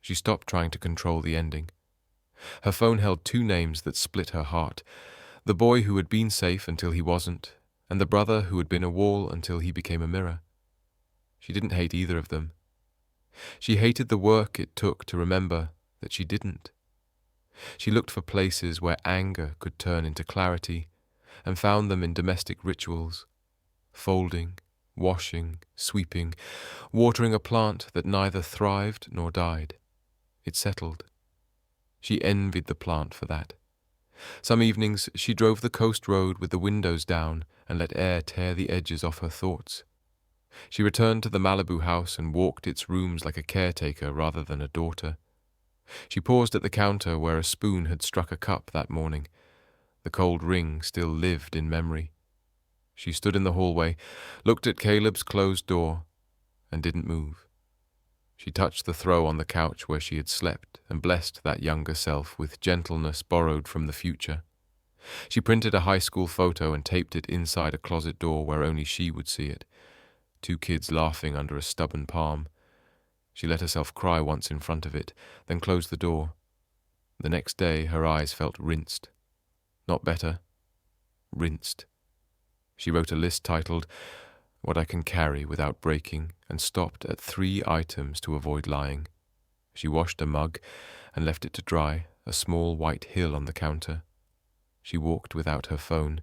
She stopped trying to control the ending. Her phone held 2 names that split her heart. The boy who had been safe until he wasn't, and the brother who had been a wall until he became a mirror. She didn't hate either of them. She hated the work it took to remember that she didn't. She looked for places where anger could turn into clarity, and found them in domestic rituals. Folding, washing, sweeping, watering a plant that neither thrived nor died. It settled. She envied the plant for that. Some evenings she drove the coast road with the windows down and let air tear the edges off her thoughts. She returned to the Malibu house and walked its rooms like a caretaker rather than a daughter. She paused at the counter where a spoon had struck a cup that morning. The cold ring still lived in memory. She stood in the hallway, looked at Caleb's closed door, and didn't move. She touched the throw on the couch where she had slept and blessed that younger self with gentleness borrowed from the future. She printed a high school photo and taped it inside a closet door where only she would see it. 2 kids laughing under a stubborn palm. She let herself cry once in front of it, then closed the door. The next day her eyes felt rinsed. Not better. Rinsed. She wrote a list titled, "What I Can Carry Without Breaking," and stopped at 3 items to avoid lying. She washed a mug and left it to dry, a small white hill on the counter. She walked without her phone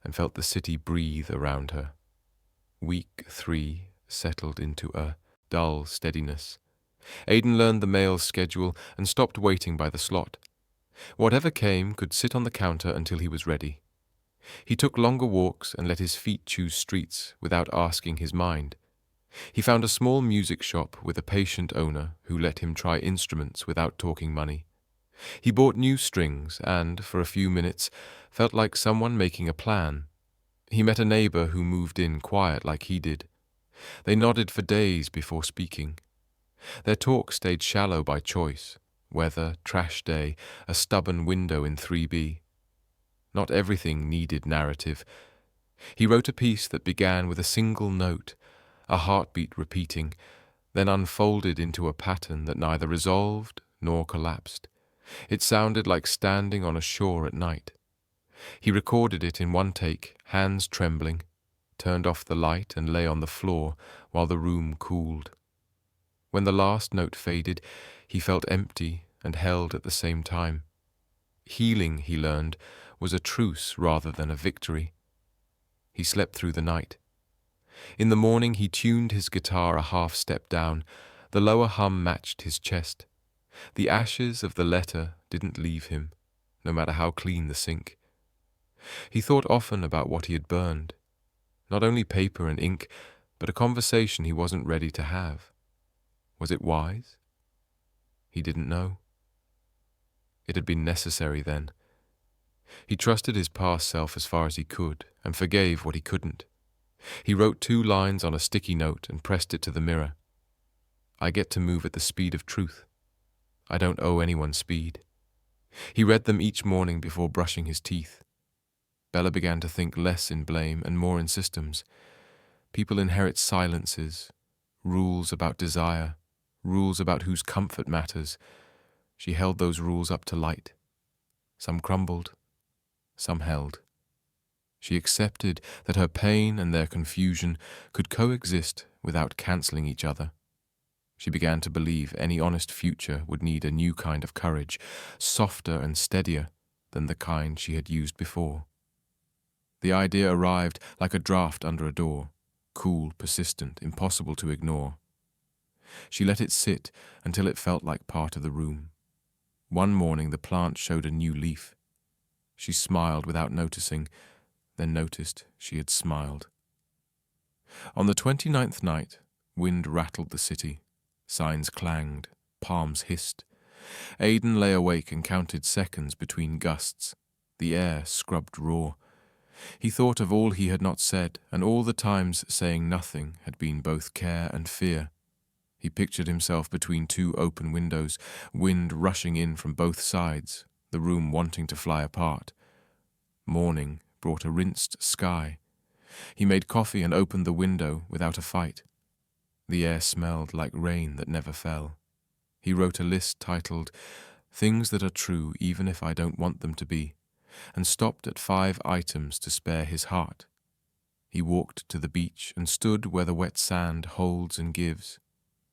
and felt the city breathe around her. Week 3 settled into a dull steadiness. Aiden learned the mail's schedule and stopped waiting by the slot. Whatever came could sit on the counter until he was ready. He took longer walks and let his feet choose streets without asking his mind. He found a small music shop with a patient owner who let him try instruments without talking money. He bought new strings and, for a few minutes, felt like someone making a plan. He met a neighbor who moved in quiet like he did. They nodded for days before speaking. Their talk stayed shallow by choice. Weather, trash day, a stubborn window in 3B. Not everything needed narrative. He wrote a piece that began with a single note, a heartbeat repeating, then unfolded into a pattern that neither resolved nor collapsed. It sounded like standing on a shore at night. He recorded it in one take, hands trembling, turned off the light and lay on the floor while the room cooled. When the last note faded, he felt empty and held at the same time. Healing, he learned, was a truce rather than a victory. He slept through the night. In the morning he tuned his guitar a half step down. The lower hum matched his chest. The ashes of the letter didn't leave him, no matter how clean the sink. He thought often about what he had burned. Not only paper and ink, but a conversation he wasn't ready to have. Was it wise? He didn't know. It had been necessary then. He trusted his past self as far as he could, and forgave what he couldn't. He wrote 2 lines on a sticky note and pressed it to the mirror. I get to move at the speed of truth. I don't owe anyone speed. He read them each morning before brushing his teeth. Bella began to think less in blame and more in systems. People inherit silences, rules about desire, rules about whose comfort matters. She held those rules up to light. Some crumbled, some held. She accepted that her pain and their confusion could coexist without cancelling each other. She began to believe any honest future would need a new kind of courage, softer and steadier than the kind she had used before. The idea arrived like a draft under a door, cool, persistent, impossible to ignore. She let it sit until it felt like part of the room. One morning the plant showed a new leaf. She smiled without noticing, then noticed she had smiled. On the 29th night, wind rattled the city. Signs clanged, palms hissed. Aiden lay awake and counted seconds between gusts. The air scrubbed raw. He thought of all he had not said, and all the times saying nothing had been both care and fear. He pictured himself between 2 open windows, wind rushing in from both sides, the room wanting to fly apart. Morning brought a rinsed sky. He made coffee and opened the window without a fight. The air smelled like rain that never fell. He wrote a list titled, "Things that are true even if I don't want them to be," and stopped at 5 items to spare his heart. He walked to the beach and stood where the wet sand holds and gives.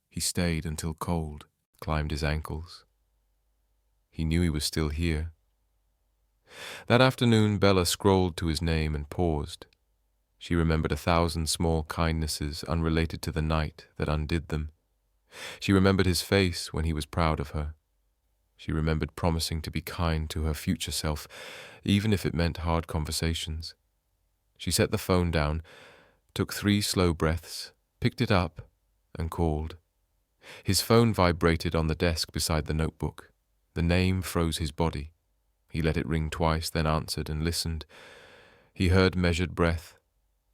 He stayed until cold, climbed his ankles. He knew he was still here. That afternoon Bella scrolled to his name and paused. She remembered 1,000 small kindnesses unrelated to the night that undid them. She remembered his face when he was proud of her. She remembered promising to be kind to her future self, even if it meant hard conversations. She set the phone down, took 3 slow breaths, picked it up, and called. His phone vibrated on the desk beside the notebook. The name froze his body. He let it ring twice, then answered and listened. He heard measured breath,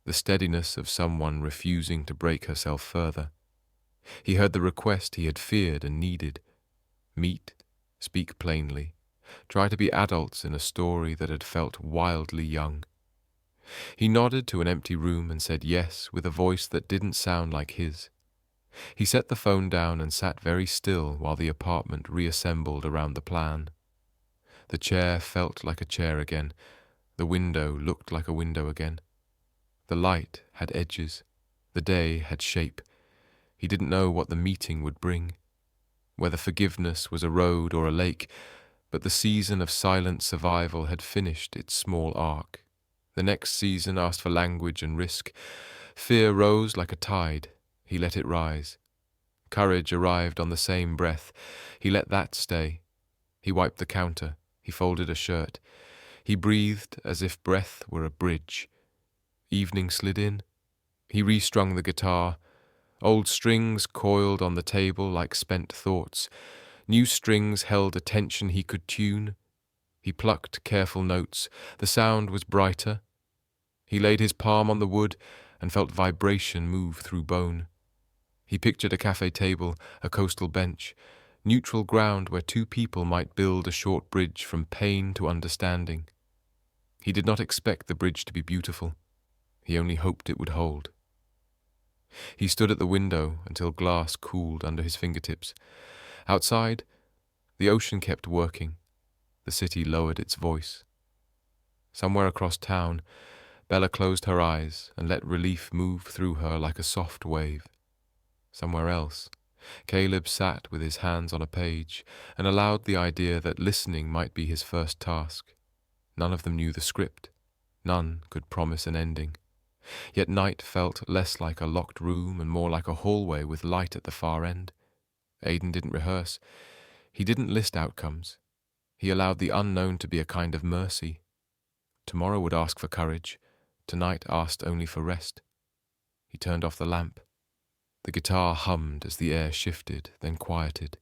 the steadiness of someone refusing to break herself further. He heard the request he had feared and needed. Meet, speak plainly, try to be adults in a story that had felt wildly young. He nodded to an empty room and said yes with a voice that didn't sound like his. He set the phone down and sat very still while the apartment reassembled around the plan. The chair felt like a chair again. The window looked like a window again. The light had edges. The day had shape. He didn't know what the meeting would bring, whether forgiveness was a road or a lake, but the season of silent survival had finished its small arc. The next season asked for language and risk. Fear rose like a tide. He let it rise. Courage arrived on the same breath. He let that stay. He wiped the counter. He folded a shirt. He breathed as if breath were a bridge. Evening slid in. He restrung the guitar. Old strings coiled on the table like spent thoughts. New strings held a tension he could tune. He plucked careful notes. The sound was brighter. He laid his palm on the wood and felt vibration move through bone. He pictured a cafe table, a coastal bench, neutral ground where 2 people might build a short bridge from pain to understanding. He did not expect the bridge to be beautiful. He only hoped it would hold. He stood at the window until glass cooled under his fingertips. Outside, the ocean kept working. The city lowered its voice. Somewhere across town, Bella closed her eyes and let relief move through her like a soft wave. Somewhere else, Caleb sat with his hands on a page and allowed the idea that listening might be his first task. None of them knew the script. None could promise an ending. Yet night felt less like a locked room and more like a hallway with light at the far end. Aiden didn't rehearse. He didn't list outcomes. He allowed the unknown to be a kind of mercy. Tomorrow would ask for courage. Tonight asked only for rest. He turned off the lamp. The guitar hummed as the air shifted, then quieted.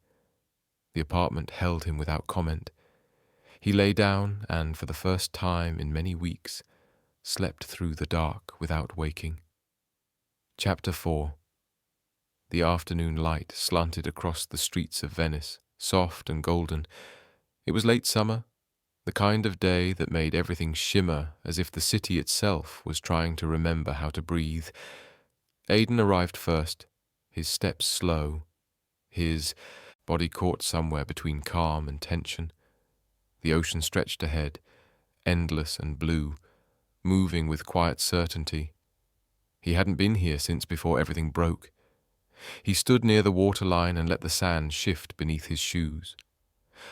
The apartment held him without comment. He lay down and, for the first time in many weeks, slept through the dark without waking. Chapter 4. The afternoon light slanted across the streets of Venice, soft and golden. It was late summer, the kind of day that made everything shimmer as if the city itself was trying to remember how to breathe. Aiden arrived first, his steps slow, his body caught somewhere between calm and tension. The ocean stretched ahead, endless and blue, moving with quiet certainty. He hadn't been here since before everything broke. He stood near the waterline and let the sand shift beneath his shoes.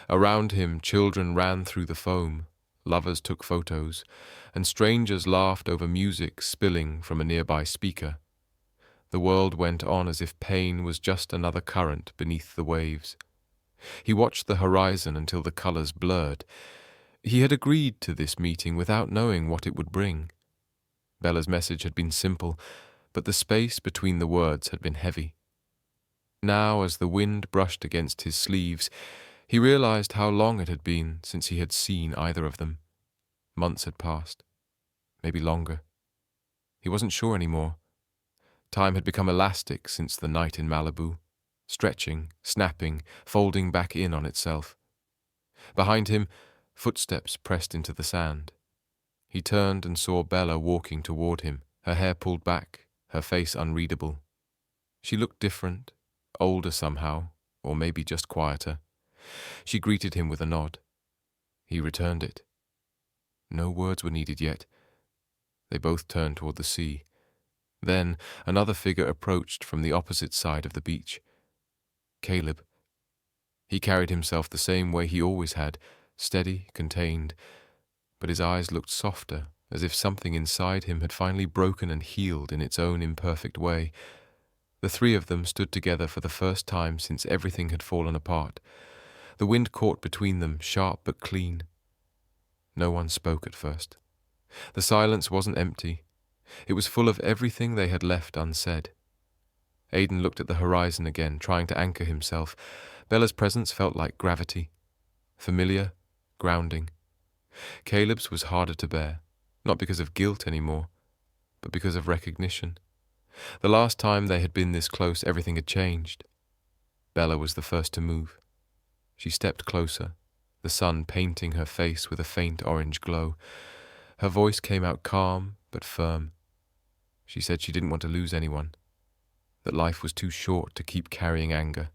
Around him, children ran through the foam, lovers took photos, and strangers laughed over music spilling from a nearby speaker. The world went on as if pain was just another current beneath the waves. He watched the horizon until the colors blurred. He had agreed to this meeting without knowing what it would bring. Bella's message had been simple, but the space between the words had been heavy. Now, as the wind brushed against his sleeves, he realized how long it had been since he had seen either of them. Months had passed, maybe longer. He wasn't sure anymore. Time had become elastic since the night in Malibu, stretching, snapping, folding back in on itself. Behind him, footsteps pressed into the sand. He turned and saw Bella walking toward him, her hair pulled back, her face unreadable. She looked different, older somehow, or maybe just quieter. She greeted him with a nod. He returned it. No words were needed yet. They both turned toward the sea. Then another figure approached from the opposite side of the beach. Caleb. He carried himself the same way he always had, steady, contained, but his eyes looked softer, as if something inside him had finally broken and healed in its own imperfect way. The three of them stood together for the first time since everything had fallen apart. The wind caught between them, sharp but clean. No one spoke at first. The silence wasn't empty. It was full of everything they had left unsaid. Aiden looked at the horizon again, trying to anchor himself. Bella's presence felt like gravity. Familiar, grounding. Caleb's was harder to bear, not because of guilt anymore, but because of recognition. The last time they had been this close, everything had changed. Bella was the first to move. She stepped closer, the sun painting her face with a faint orange glow. Her voice came out calm but firm. She said she didn't want to lose anyone, that life was too short to keep carrying anger,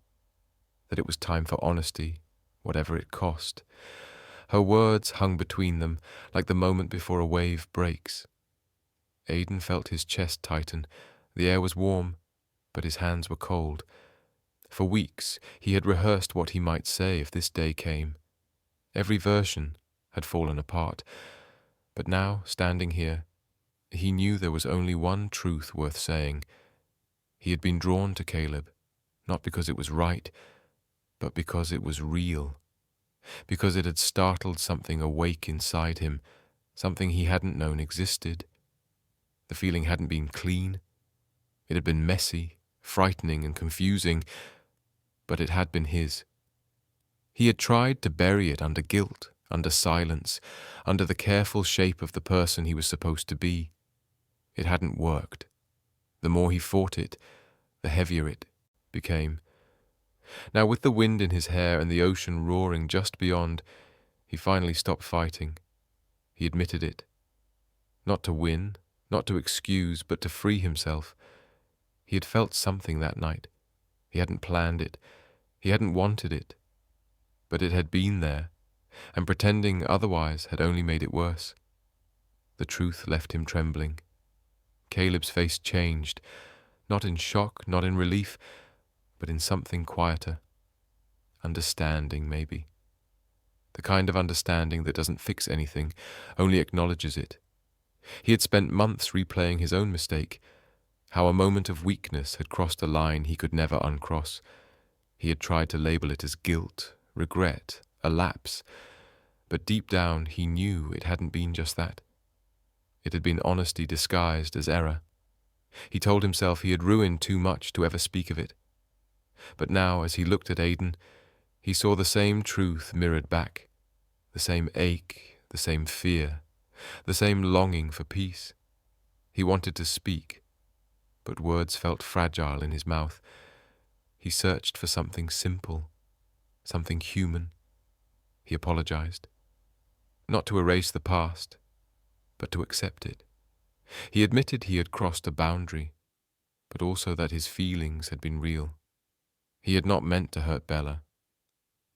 that it was time for honesty, whatever it cost. Her words hung between them, like the moment before a wave breaks. Aiden felt his chest tighten. The air was warm, but his hands were cold. For weeks he had rehearsed what he might say if this day came. Every version had fallen apart, but now, standing here, he knew there was only one truth worth saying. He had been drawn to Caleb, not because it was right, but because it was real. Because it had startled something awake inside him, something he hadn't known existed. The feeling hadn't been clean. It had been messy, frightening and confusing, but it had been his. He had tried to bury it under guilt, under silence, under the careful shape of the person he was supposed to be. It hadn't worked. The more he fought it, the heavier it became. Now, with the wind in his hair and the ocean roaring just beyond, he finally stopped fighting. He admitted it. Not to win, not to excuse, but to free himself. He had felt something that night. He hadn't planned it. He hadn't wanted it. But it had been there, and pretending otherwise had only made it worse. The truth left him trembling. Caleb's face changed, not in shock, not in relief, but in something quieter. Understanding, maybe. The kind of understanding that doesn't fix anything, only acknowledges it. He had spent months replaying his own mistake, how a moment of weakness had crossed a line he could never uncross. He had tried to label it as guilt, regret, a lapse, but deep down he knew it hadn't been just that. It had been honesty disguised as error. He told himself he had ruined too much to ever speak of it. But now, as he looked at Aiden, he saw the same truth mirrored back, the same ache, the same fear, the same longing for peace. He wanted to speak, but words felt fragile in his mouth. He searched for something simple, something human. He apologized, not to erase the past, but to accept it. He admitted he had crossed a boundary, but also that his feelings had been real. He had not meant to hurt Bella.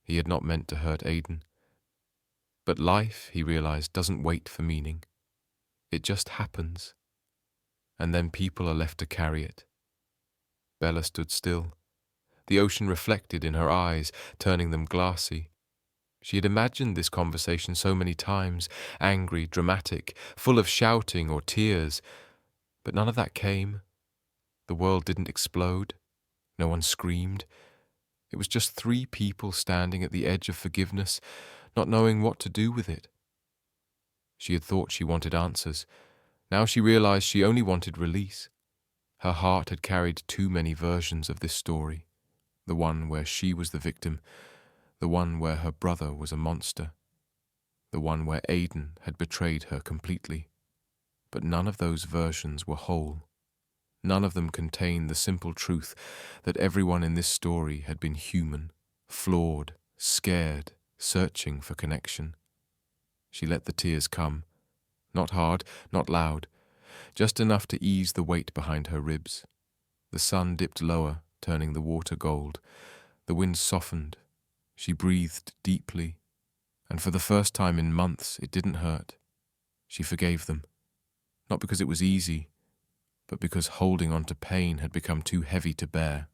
He had not meant to hurt Aiden. But life, he realized, doesn't wait for meaning. It just happens. And then people are left to carry it. Bella stood still. The ocean reflected in her eyes, turning them glassy. She had imagined this conversation so many times, angry, dramatic, full of shouting or tears. But none of that came. The world didn't explode. No one screamed. It was just three people standing at the edge of forgiveness, not knowing what to do with it. She had thought she wanted answers. Now she realized she only wanted release. Her heart had carried too many versions of this story. The one where she was the victim, the one where her brother was a monster, the one where Aiden had betrayed her completely. But none of those versions were whole. None of them contained the simple truth that everyone in this story had been human, flawed, scared, searching for connection. She let the tears come, not hard, not loud, just enough to ease the weight behind her ribs. The sun dipped lower, turning the water gold. The wind softened. She breathed deeply, and for the first time in months it didn't hurt. She forgave them, not because it was easy, but because holding on to pain had become too heavy to bear.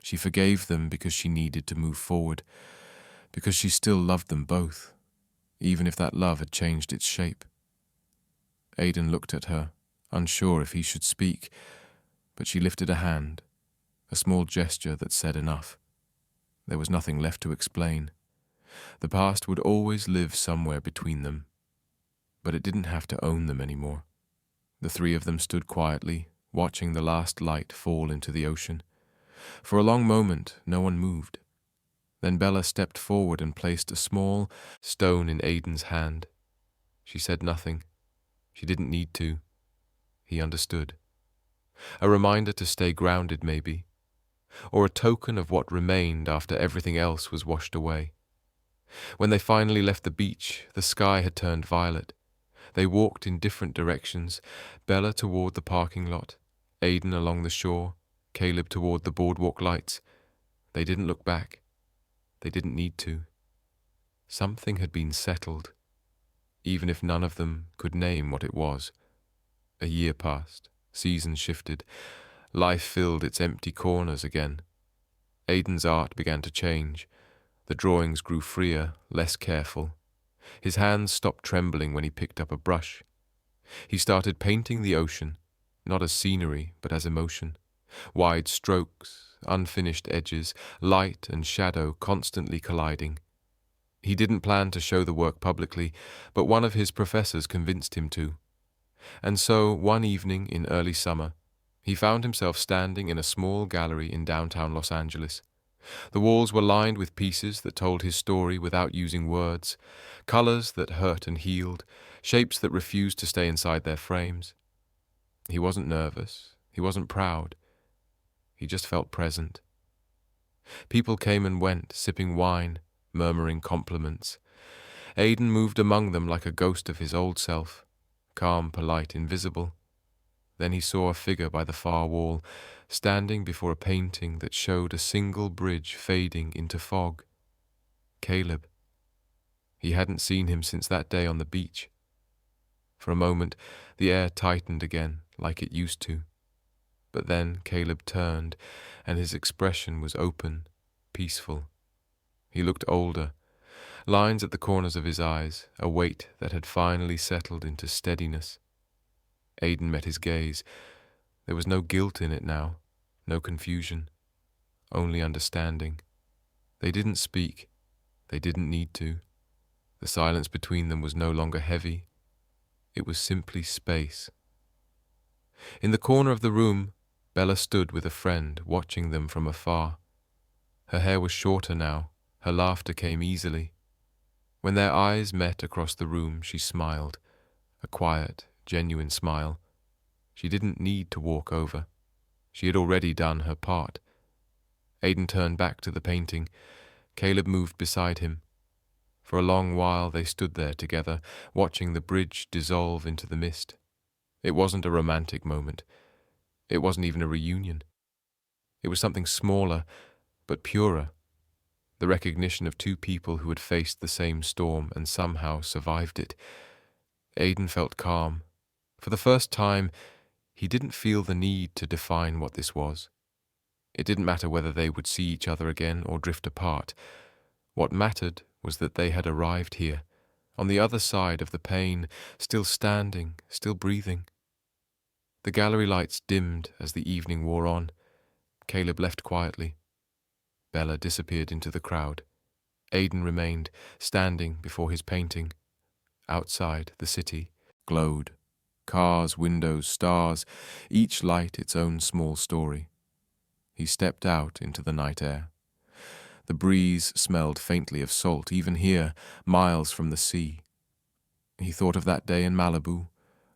She forgave them because she needed to move forward, because she still loved them both, even if that love had changed its shape. Aiden looked at her, unsure if he should speak, but she lifted a hand, a small gesture that said enough. There was nothing left to explain. The past would always live somewhere between them, but it didn't have to own them anymore. The three of them stood quietly, watching the last light fall into the ocean. For a long moment, no one moved. Then Bella stepped forward and placed a small stone in Aiden's hand. She said nothing. She didn't need to. He understood. A reminder to stay grounded, maybe, or a token of what remained after everything else was washed away. When they finally left the beach, the sky had turned violet. They walked in different directions, Bella toward the parking lot, Aiden along the shore, Caleb toward the boardwalk lights. They didn't look back. They didn't need to. Something had been settled, even if none of them could name what it was. A year passed, seasons shifted, life filled its empty corners again. Aiden's art began to change. The drawings grew freer, less careful. His hands stopped trembling when he picked up a brush. He started painting the ocean, not as scenery, but as emotion. Wide strokes, unfinished edges, light and shadow constantly colliding. He didn't plan to show the work publicly, but one of his professors convinced him to. And so, one evening in early summer, he found himself standing in a small gallery in downtown Los Angeles. The walls were lined with pieces that told his story without using words, colors that hurt and healed, shapes that refused to stay inside their frames. He wasn't nervous. He wasn't proud. He just felt present. People came and went, sipping wine, murmuring compliments. Aiden moved among them like a ghost of his old self, calm, polite, invisible. Then he saw a figure by the far wall, standing before a painting that showed a single bridge fading into fog. Caleb. He hadn't seen him since that day on the beach. For a moment, the air tightened again, like it used to. But then Caleb turned, and his expression was open, peaceful. He looked older, lines at the corners of his eyes, a weight that had finally settled into steadiness. Aiden met his gaze. There was no guilt in it now, no confusion, only understanding. They didn't speak. They didn't need to. The silence between them was no longer heavy. It was simply space. In the corner of the room, Bella stood with a friend, watching them from afar. Her hair was shorter now. Her laughter came easily. When their eyes met across the room, she smiled, a quiet, genuine smile. She didn't need to walk over. She had already done her part. Aiden turned back to the painting. Caleb moved beside him. For a long while they stood there together, watching the bridge dissolve into the mist. It wasn't a romantic moment. It wasn't even a reunion. It was something smaller, but purer. The recognition of two people who had faced the same storm and somehow survived it. Aiden felt calm. For the first time, he didn't feel the need to define what this was. It didn't matter whether they would see each other again or drift apart. What mattered was that they had arrived here, on the other side of the pain, still standing, still breathing. The gallery lights dimmed as the evening wore on. Caleb left quietly. Bella disappeared into the crowd. Aiden remained, standing before his painting. Outside, the city glowed. Cars, windows, stars, each light its own small story. He stepped out into the night air. The breeze smelled faintly of salt, even here, miles from the sea. He thought of that day in Malibu,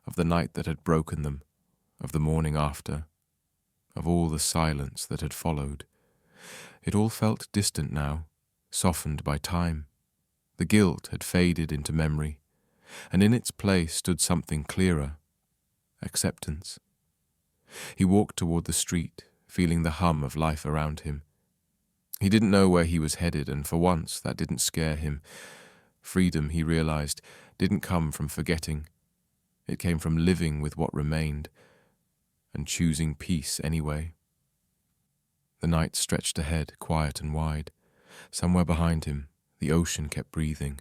of the night that had broken them, of the morning after, of all the silence that had followed. It all felt distant now, softened by time. The guilt had faded into memory, and in its place stood something clearer: acceptance. He walked toward the street, feeling the hum of life around him. He didn't know where he was headed, and for once that didn't scare him. Freedom, he realized, didn't come from forgetting. It came from living with what remained, and choosing peace anyway. The night stretched ahead, quiet and wide. Somewhere behind him, the ocean kept breathing,